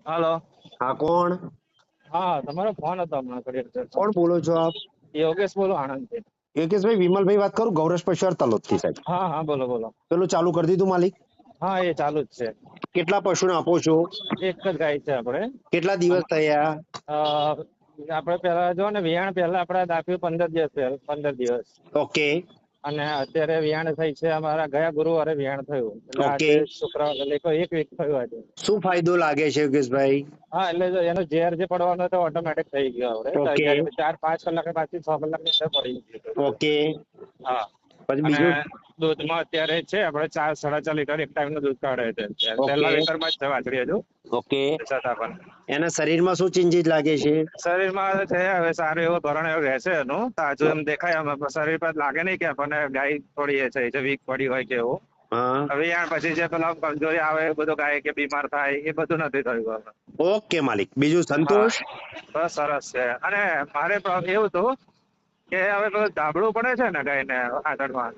હાલો. હા, કોણ? હા, તમારો ફોન હતો હમણાં થોડી વાર પહેલા. કોણ બોલો છો આપ? યોગેશ બોલો, આણંદથી. યોગેશભાઈ, વિમલભાઈ વાત કરું, ગૌરેશ પશ્વાર તલોદથી સાહેબ. હા હા, બોલો બોલો. પેલું ચાલુ કરી દીધું માલિક? હા, એ ચાલુ જ છે. કેટલા પશુને આપો છો? એક જ ગાય છે આપણે. કેટલા દિવસ થયા? અ, આપણે પેલા જો ને વિયાણ પહેલા આપણે દાખ્યું 15 દિવસ પહેલા, 15 દિવસ. ઓકે. અને અત્યારે વિયાણ થઈ છે અમારા ગયા ગુરુવારે વિયાણ થયું. એટલે ઓકે. આજે શુક્રવાર એટલે એક વીક થયું આજે. શું ફાયદો લાગે છે યોગેશભાઈ? હા, એટલે જો એનો ઝેર જે પડવાનો તો ઓટોમેટિક થઈ ગયો આપણે. ઓકે. 4-5 કલાક, 5 થી 6 કલાકની અંદર પડી ગયું. ઓકે. હા. પછી અને બીજું? દૂધમાં અત્યારે છે આપણે 4-4.5 લીટર એક ટાઈમ નું દૂધ કાઢે છે. ઓકે. પહેલા લીટરમાં જ છે વાછડી હજુ ઓકે. છતાં પણ એના શરીરમાં શું ચેન્જીસ લાગે છે? શરીરમાં છે હવે સારું એવું ભરણ એવું રહેશે એનું તાજું એમ દેખાય. અમે શરીર પર લાગે નહીં કે આપણને ગાય થોડી એ છે વીક પડી હોય કે એવું. હા. હવે યાર પછી જે પેલા કમજોરી આવે એ બધું ગાય કે બીમાર થાય એ બધું નથી થયું હવે. ઓકે માલિક, બીજું હા, સંતોષ? બસ સરસ છે. અને મારે એવું હતું કે હવે પેલું ધાબળું પડે છે ને ગાયને આંગણમાં,